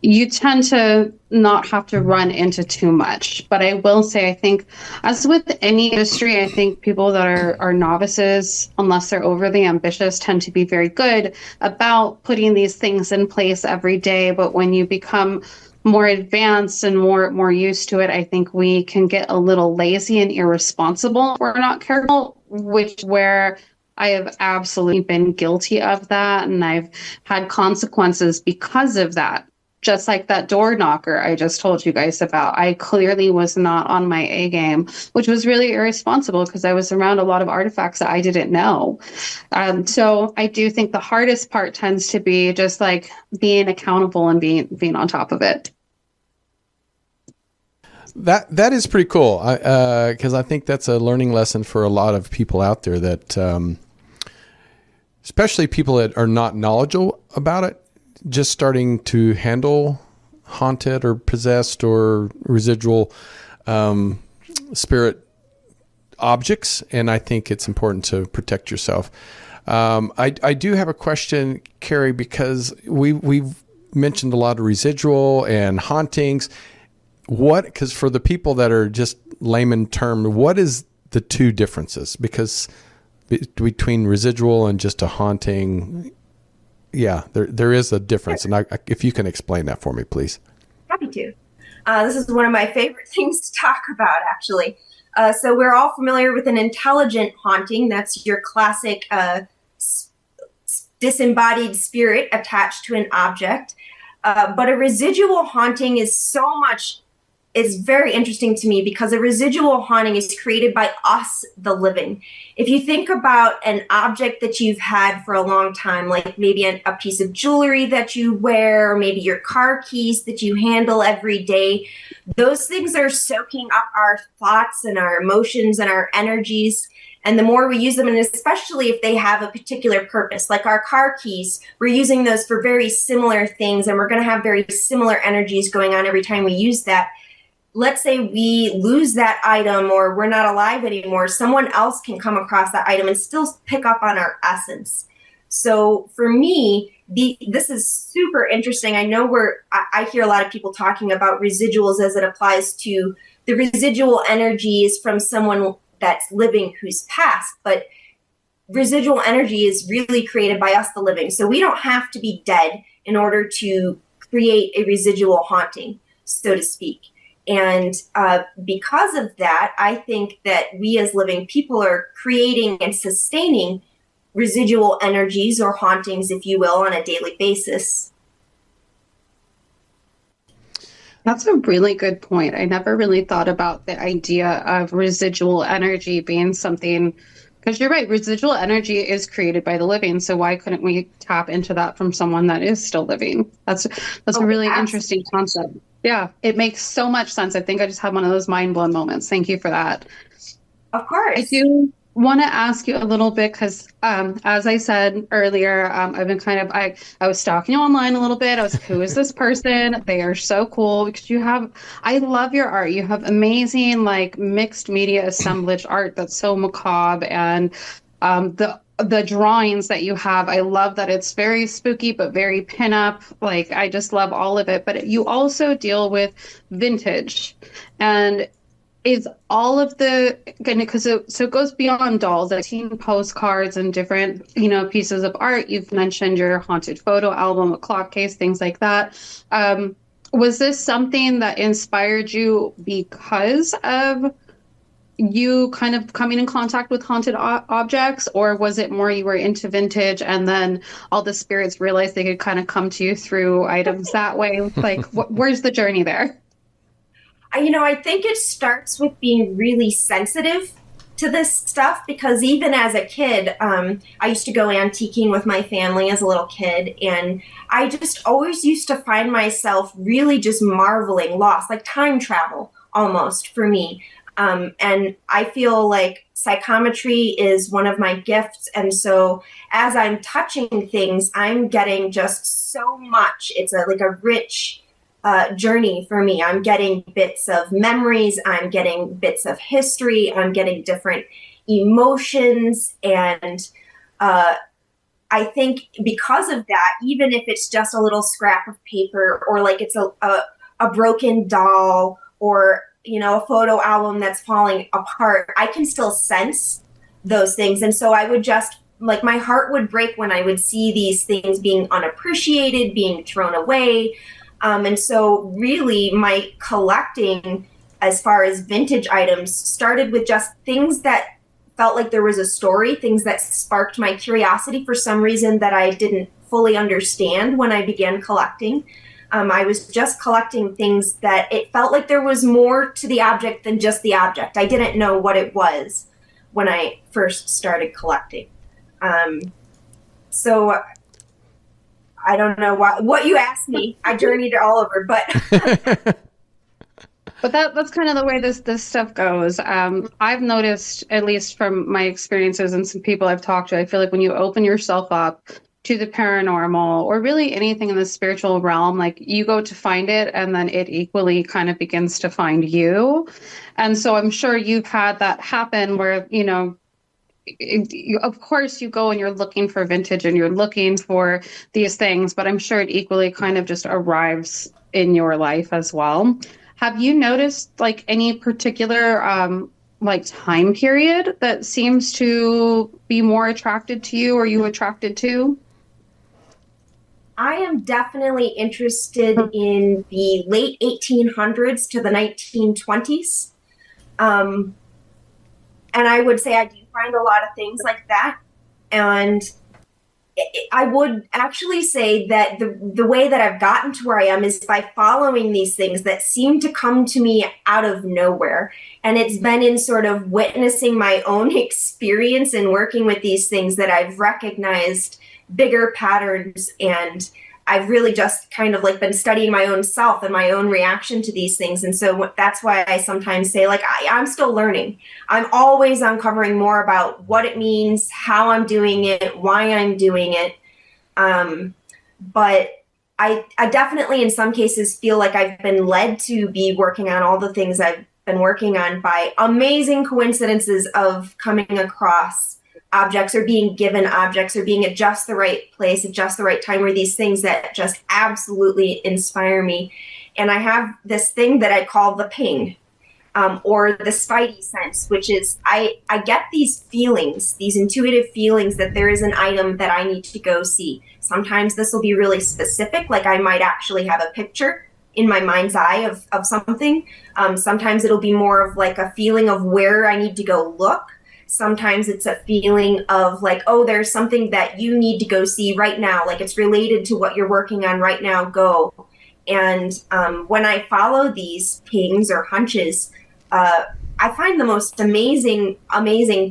Speaker 3: you tend to not have to run into too much. But I will say, I think, as with any industry, I think people that are novices, unless they're overly ambitious, tend to be very good about putting these things in place every day. But when you become more advanced and more used to it, I think we can get a little lazy and irresponsible if we're not careful, where I have absolutely been guilty of that. And I've had consequences because of that. Just like that door knocker I just told you guys about. I clearly was not on my A game, which was really irresponsible because I was around a lot of artifacts that I didn't know. So I do think the hardest part tends to be just like being accountable and being on top of it.
Speaker 1: That is pretty cool, because I think that's a learning lesson for a lot of people out there, that especially people that are not knowledgeable about it, just starting to handle haunted or possessed or residual spirit objects. And I think it's important to protect yourself. I do have a question, Kari, because we've mentioned a lot of residual and hauntings. what, because for the people that are just layman term, what is the two differences? Because between residual and just a haunting, yeah, there is a difference. And if you can explain that for me, please.
Speaker 2: Happy to. This is one of my favorite things to talk about, actually. So we're all familiar with an intelligent haunting. That's your classic disembodied spirit attached to an object. But a residual haunting is very interesting to me, because a residual haunting is created by us, the living. If you think about an object that you've had for a long time, like maybe a piece of jewelry that you wear, or maybe your car keys that you handle every day, those things are soaking up our thoughts and our emotions and our energies. And the more we use them, and especially if they have a particular purpose, like our car keys, we're using those for very similar things, and we're going to have very similar energies going on every time we use that. Let's say we lose that item, or we're not alive anymore, someone else can come across that item and still pick up on our essence. So for me, this is super interesting. I know I hear a lot of people talking about residuals as it applies to the residual energies from someone that's living who's passed, but residual energy is really created by us, the living. So we don't have to be dead in order to create a residual haunting, so to speak. And because of that, I think that we as living people are creating and sustaining residual energies, or hauntings, if you will, on a daily basis.
Speaker 3: That's a really good point. I never really thought about the idea of residual energy being something, because you're right, residual energy is created by the living. So why couldn't we tap into that from someone that is still living? That's a really interesting concept. Yeah, it makes so much sense. I think I just had one of those mind blown moments. Thank you for that.
Speaker 2: Of course.
Speaker 3: I do want to ask you a little bit, because as I said earlier, I've been I was stalking you online a little bit. I was like, who is this person? They are so cool, because I love your art. You have amazing, like, mixed media assemblage art that's so macabre, and the drawings that you have, I love that it's very spooky but very pinup. Like, I just love all of it. But you also deal with vintage, and is all of because it goes beyond dolls. I've seen postcards and different pieces of art. You've mentioned your haunted photo album, a clock case, things like that. Was this something that inspired you because of you kind of coming in contact with haunted objects, or was it more you were into vintage and then all the spirits realized they could kind of come to you through items that way? Like, where's the journey there?
Speaker 2: I think it starts with being really sensitive to this stuff, because even as a kid, I used to go antiquing with my family as a little kid, and I just always used to find myself really just marveling, lost, like time travel almost for me. And I feel like psychometry is one of my gifts. And so as I'm touching things, I'm getting just so much. It's like a rich journey for me. I'm getting bits of memories. I'm getting bits of history. I'm getting different emotions. And I think because of that, even if it's just a little scrap of paper, or like it's a broken doll, or a photo album that's falling apart, I can still sense those things. And so I would just, like, my heart would break when I would see these things being unappreciated, being thrown away. And so really my collecting, as far as vintage items, started with just things that felt like there was a story, things that sparked my curiosity for some reason that I didn't fully understand when I began collecting. I was just collecting things that it felt like there was more to the object than just the object. I didn't know what it was when I first started collecting. So I don't know what you asked me. I journeyed all over, but
Speaker 3: But that's kind of the way this stuff goes. I've noticed, at least from my experiences and some people I've talked to, I feel like when you open yourself up to the paranormal, or really anything in the spiritual realm, like, you go to find it and then it equally kind of begins to find you. And so I'm sure you've had that happen where, of course you go and you're looking for vintage and you're looking for these things, but I'm sure it equally kind of just arrives in your life as well. Have you noticed like any particular like time period that seems to be more attracted to you or you attracted to?
Speaker 2: I am definitely interested in the late 1800s to the 1920s. And I would say I do find a lot of things like that. And I would actually say that the way that I've gotten to where I am is by following these things that seem to come to me out of nowhere. And it's been in sort of witnessing my own experience and working with these things that I've recognized bigger patterns, and I've really just kind of like been studying my own self and my own reaction to these things. And so that's why I sometimes say, like, I'm still learning. I'm always uncovering more about what it means, how I'm doing it, why I'm doing it. But I definitely in some cases feel like I've been led to be working on all the things I've been working on by amazing coincidences of coming across objects or being given objects or being at just the right place at just the right time, or these things that just absolutely inspire me. And I have this thing that I call the ping, or the spidey sense, which is I get these feelings, these intuitive feelings that there is an item that I need to go see. Sometimes this will be really specific, like I might actually have a picture in my mind's eye of something. Sometimes it'll be more of like a feeling of where I need to go look. Sometimes it's a feeling of like, oh, there's something that you need to go see right now. Like it's related to what you're working on right now, go. And when I follow these pings or hunches, I find the most amazing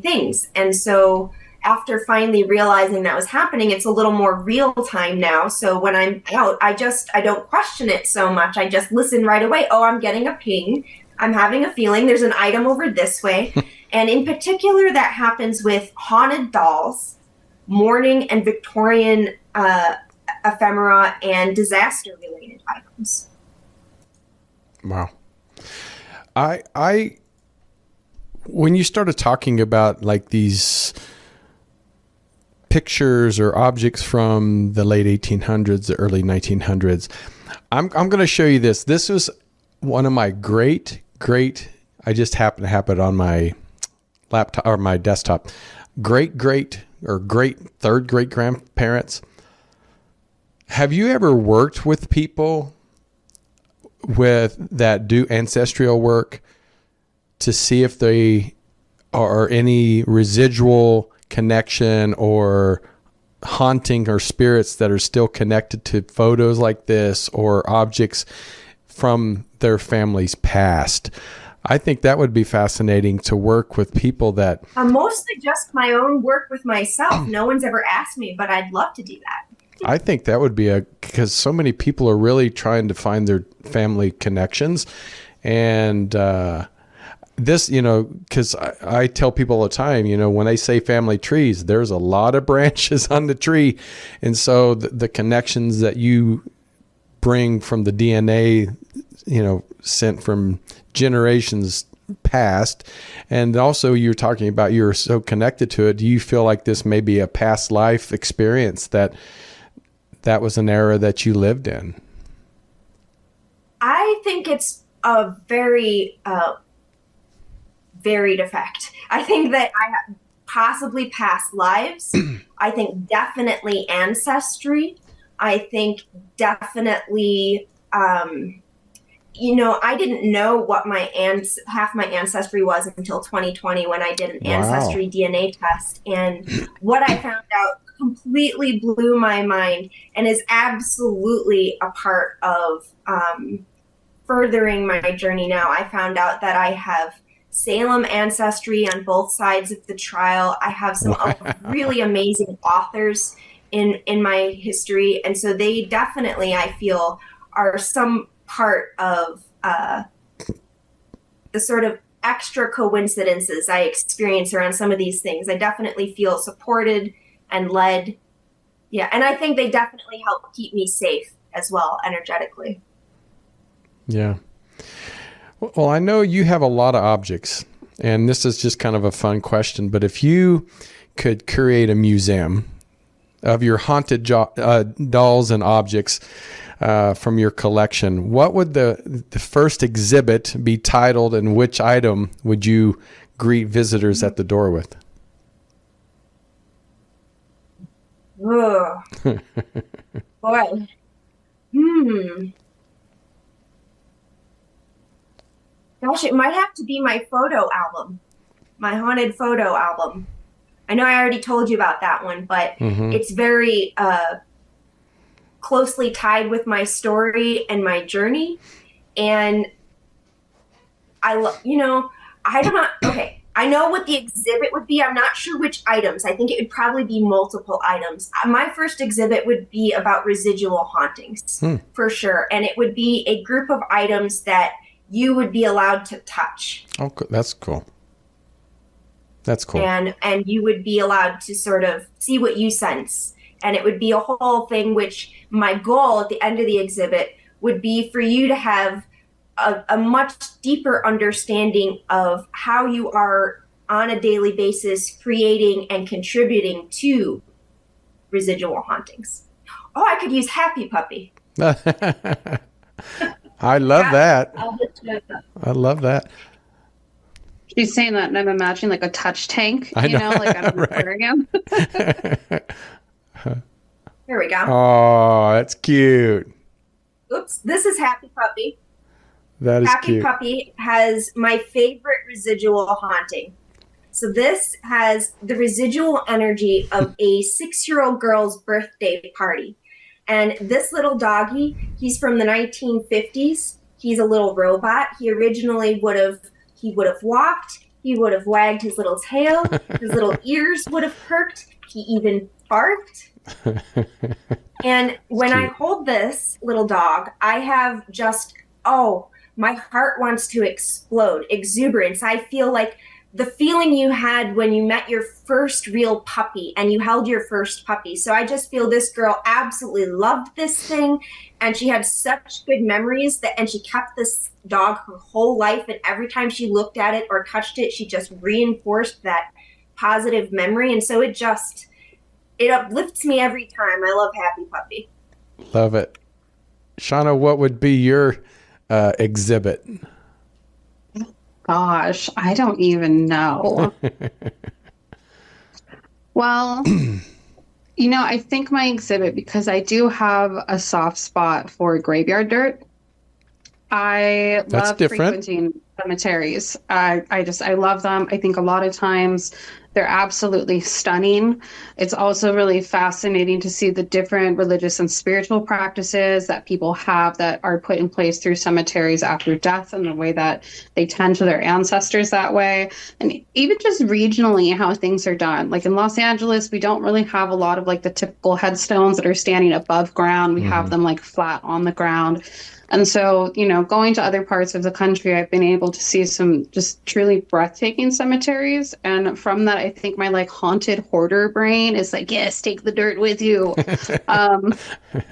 Speaker 2: things. And so after finally realizing that was happening, it's a little more real time now. So when I'm out, I don't question it so much. I just listen right away. Oh, I'm getting a ping. I'm having a feeling there's an item over this way. And in particular, that happens with haunted dolls, mourning and Victorian ephemera, and disaster-related items.
Speaker 1: Wow. I when you started talking about like these pictures or objects from the late 1800s, the early 1900s, I'm going to show you this. This was one of my great, I just happened to have it on my laptop or my desktop. Great third great grandparents. Have you ever worked with people that do ancestral work to see if they are any residual connection or haunting or spirits that are still connected to photos like this or objects from their family's past? I think that would be fascinating to work with people that...
Speaker 2: Mostly just my own work with myself. No one's ever asked me, but I'd love to do that.
Speaker 1: I think that would be because so many people are really trying to find their family connections. And this, because I tell people all the time, when they say family trees, there's a lot of branches on the tree. And so the connections that you bring from the DNA, sent from generations past, and also you're talking about you're so connected to it. Do you feel like this may be a past life experience that was an era that you lived in?
Speaker 2: I think it's a very varied effect. I think that I have possibly past lives. I think definitely ancestry. I think definitely, I didn't know what half my ancestry was until 2020 when I did an ancestry DNA test. And what I found out completely blew my mind and is absolutely a part of furthering my journey now. I found out that I have Salem ancestry on both sides of the trial. I have some really amazing authors in my history. And so they definitely, I feel, are some part of the sort of extra coincidences I experience around some of these things. I definitely feel supported and led. Yeah. And I think they definitely help keep me safe as well, energetically.
Speaker 1: Yeah. Well, I know you have a lot of objects, and this is just kind of a fun question, but if you could create a museum of your haunted dolls and objects, from your collection, what would the first exhibit be titled, and which item would you greet visitors at the door with?
Speaker 2: Oh, boy. Gosh, it might have to be my photo album, my haunted photo album. I know I already told you about that one, but it's very closely tied with my story and my journey. And I don't know. Okay, I know what the exhibit would be. I'm not sure which items. I think it would probably be multiple items. My first exhibit would be about residual hauntings, for sure. And it would be a group of items that you would be allowed to touch.
Speaker 1: Oh, that's cool. That's cool.
Speaker 2: And you would be allowed to sort of see what you sense. And it would be a whole thing, which my goal at the end of the exhibit would be for you to have a much deeper understanding of how you are on a daily basis creating and contributing to residual hauntings. Oh, I could use Happy Puppy.
Speaker 1: I love that. I love that.
Speaker 3: She's saying that, and I'm imagining like a touch tank, like at an aquarium.
Speaker 2: Here we go.
Speaker 1: Oh, that's cute.
Speaker 2: Oops, this is Happy Puppy.
Speaker 1: That is
Speaker 2: Happy
Speaker 1: cute.
Speaker 2: Puppy has my favorite residual haunting. So this has the residual energy of a 6-year-old girl's birthday party. And this little doggy, he's from the 1950s. He's a little robot. He originally would have walked. He would have wagged his little tail. His little ears would have perked. He even barked. And when I hold this little dog, I have my heart wants to explode. Exuberance. I feel like the feeling you had when you met your first real puppy and you held your first puppy. So I just feel this girl absolutely loved this thing, and she had such good memories and she kept this dog her whole life, and every time she looked at it or touched it, she just reinforced that positive memory. And so it uplifts me every time. I love Happy Puppy.
Speaker 1: Love it. Shauna, what would be your exhibit?
Speaker 3: Gosh, I don't even know. Well, I think my exhibit, because I do have a soft spot for graveyard dirt. I love frequenting cemeteries. I love them. I think a lot of times they're absolutely stunning. It's also really fascinating to see the different religious and spiritual practices that people have that are put in place through cemeteries after death, and the way that they tend to their ancestors that way. And even just regionally, how things are done. Like in Los Angeles, we don't really have a lot of like the typical headstones that are standing above ground. We have them like flat on the ground. And so, going to other parts of the country, I've been able to see some just truly breathtaking cemeteries. And from that, I think my like haunted hoarder brain is like, yes, take the dirt with you.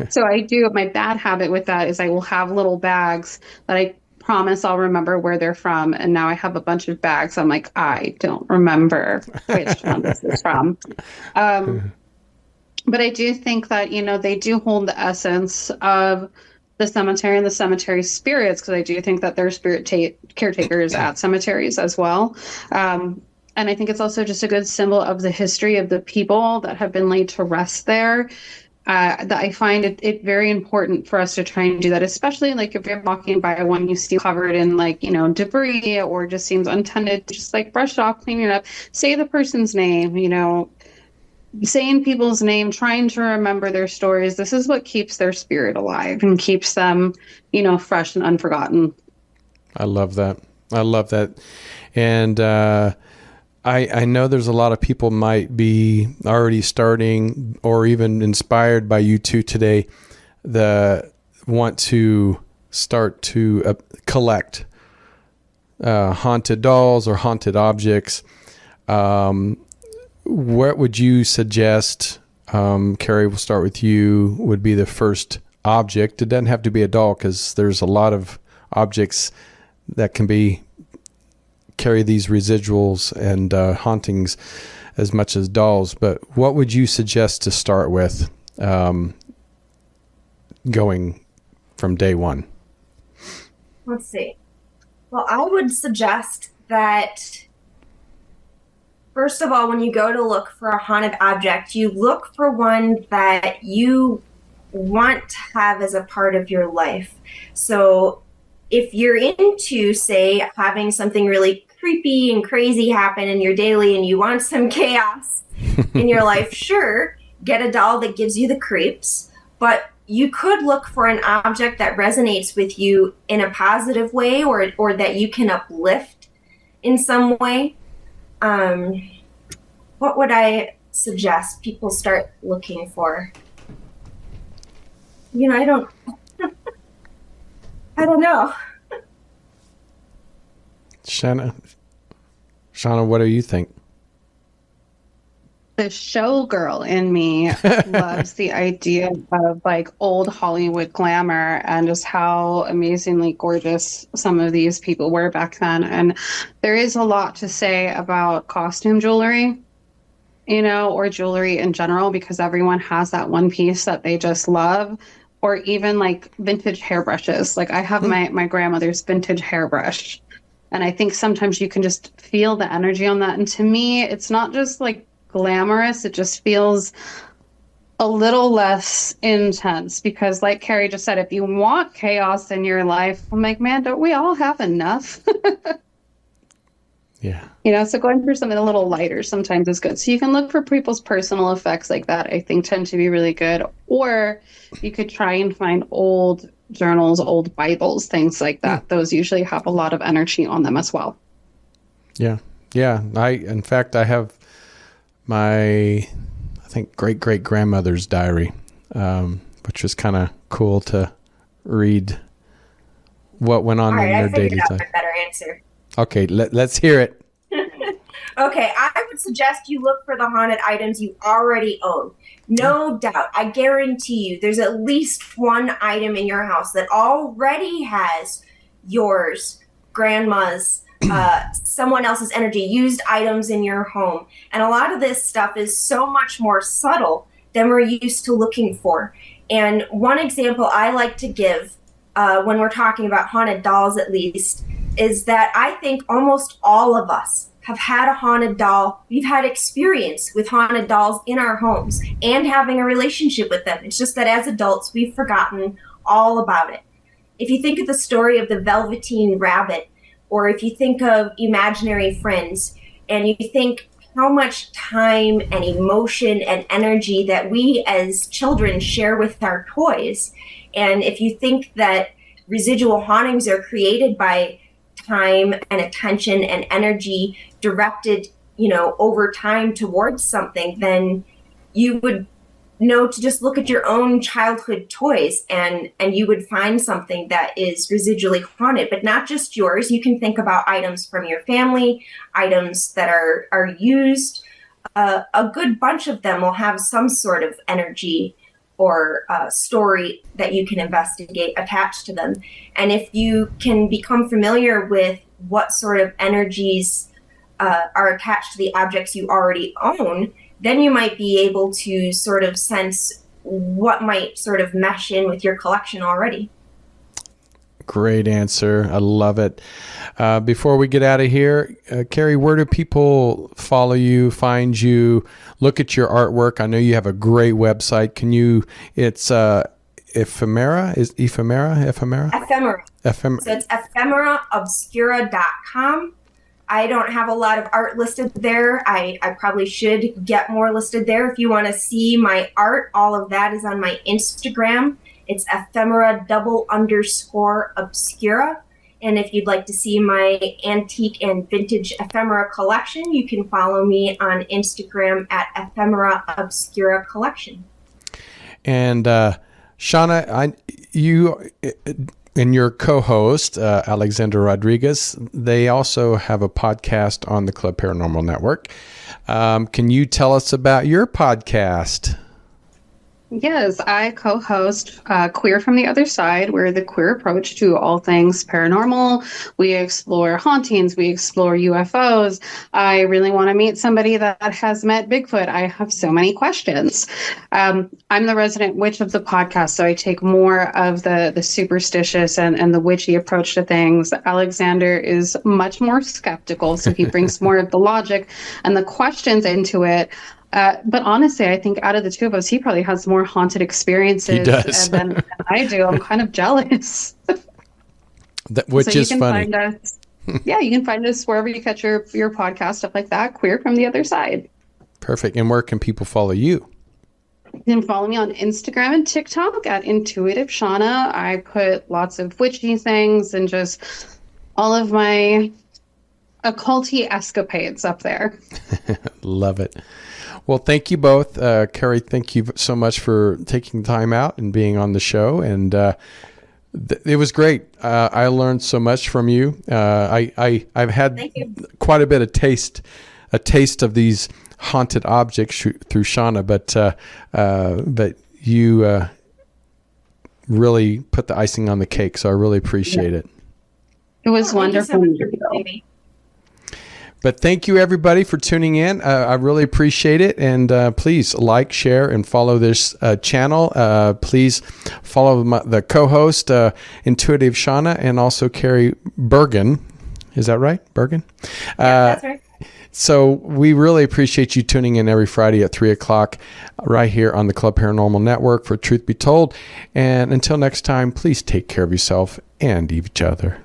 Speaker 3: So I do. My bad habit with that is I will have little bags that I promise I'll remember where they're from. And now I have a bunch of bags. I'm like, I don't remember which one this is from. But I do think that, they do hold the essence of the cemetery and the cemetery spirits, because I do think that they're spirit caretakers at cemeteries as well. And I think it's also just a good symbol of the history of the people that have been laid to rest there. That I find it very important for us to try and do that, especially like if you're walking by one you see covered in like, debris or just seems untended, just like brush it off, clean it up, say the person's name, saying people's name, trying to remember their stories. This is what keeps their spirit alive and keeps them, fresh and unforgotten.
Speaker 1: I love that. And I know there's a lot of people might be already starting or even inspired by you two today that want to start to collect haunted dolls or haunted objects. What would you suggest, Kari, we'll start with you, would be the first object? It doesn't have to be a doll, because there's a lot of objects that can carry these residuals and hauntings as much as dolls. But what would you suggest to start with going from day one?
Speaker 2: Let's see. Well, I would suggest that, first of all, when you go to look for a haunted object, you look for one that you want to have as a part of your life. So if you're into, say, having something really creepy and crazy happen in your daily and you want some chaos in your life, sure, get a doll that gives you the creeps. But you could look for an object that resonates with you in a positive way, or that you can uplift in some way. What would I suggest people start looking for? I don't know.
Speaker 1: Shauna, what do you think?
Speaker 3: The showgirl in me loves the idea of like old Hollywood glamour and just how amazingly gorgeous some of these people were back then. And there is a lot to say about costume jewelry, or jewelry in general, because everyone has that one piece that they just love, or even like vintage hairbrushes. Like I have my grandmother's vintage hairbrush, and I think sometimes you can just feel the energy on that. And to me, it's not just like glamorous, it just feels a little less intense, because like Kari just said, if you want chaos in your life, I'm like, man, don't we all have enough?
Speaker 1: Yeah.
Speaker 3: So going for something a little lighter sometimes is good. So you can look for people's personal effects like that, I think tend to be really good. Or you could try and find old journals, old Bibles, things like that. Those usually have a lot of energy on them as well.
Speaker 1: Yeah. In fact, I have I think great grandmother's diary, which was kind of cool to read what went on in their daily life.
Speaker 2: A better answer.
Speaker 1: Okay, let's hear it.
Speaker 2: Okay, I would suggest you look for the haunted items you already own. No doubt, I guarantee you, there's at least one item in your house that already has yours, grandma's, someone else's energy, used items in your home. And a lot of this stuff is so much more subtle than we're used to looking for. And one example I like to give, when we're talking about haunted dolls at least, is that I think almost all of us have had a haunted doll. We've had experience with haunted dolls in our homes and having a relationship with them. It's just that as adults, we've forgotten all about it. If you think of the story of the Velveteen Rabbit, or if you think of Imaginary Friends, and you think how much time and emotion and energy that we as children share with our toys, and if you think that residual hauntings are created by time and attention and energy directed, over time towards something, then you would know to just look at your own childhood toys, and you would find something that is residually haunted, but not just yours. You can think about items from your family, items that are used. A good bunch of them will have some sort of energy or story that you can investigate attached to them. And if you can become familiar with what sort of energies are attached to the objects you already own, then you might be able to sort of sense what might sort of mesh in with your collection already.
Speaker 1: Great answer. I love it. Before we get out of here, Kari, where do people follow you, find you, look at your artwork? I know you have a great website. It's Ephemera? Is Ephemera?
Speaker 2: Ephemera. So it's ephemeraobscura.com. I don't have a lot of art listed there. I probably should get more listed there. If you want to see my art, all of that is on my Instagram. It's ephemera_obscura. And if you'd like to see my antique and vintage ephemera collection, you can follow me on Instagram at ephemera obscura
Speaker 1: And Shauna, you and your co-host, Alexander Rodriguez, they also have a podcast on the Club Paranormal Network. Can you tell us about your podcast?
Speaker 3: Yes, I co-host Queer from the Other Side. We're the queer approach to all things paranormal. We explore hauntings, we explore UFOs. I really want to meet somebody that has met Bigfoot. I have so many questions. I'm the resident witch of the podcast, so I take more of the superstitious and the witchy approach to things. Alexander is much more skeptical, so he brings more of the logic and the questions into it. But honestly, I think out of the two of us, he probably has more haunted experiences
Speaker 1: He does.
Speaker 3: than I do. I'm kind of jealous.
Speaker 1: Which
Speaker 3: so
Speaker 1: is funny.
Speaker 3: Find us, yeah, you can find us wherever you catch your podcast, stuff like that. Queer from the Other Side.
Speaker 1: Perfect. And where can people follow you?
Speaker 3: You can follow me on Instagram and TikTok at Intuitive Shauna. I put lots of witchy things and just all of my occulty escapades up there.
Speaker 1: Love it. Well, thank you both. Kari, thank you so much for taking time out and being on the show. And it was great. I learned so much from you. I've had quite a bit of taste of these haunted objects through Shauna, but you really put the icing on the cake. So I really appreciate it.
Speaker 3: It was wonderful.
Speaker 1: But thank you, everybody, for tuning in. I really appreciate it. And please like, share, and follow this channel. Please follow the co-host, Intuitive Shauna, and also Kari Bergen. Is that right? Bergen?
Speaker 2: Yeah, that's right.
Speaker 1: So we really appreciate you tuning in every Friday at 3 o'clock right here on the Club Paranormal Network for Truth Be Told. And until next time, please take care of yourself and each other.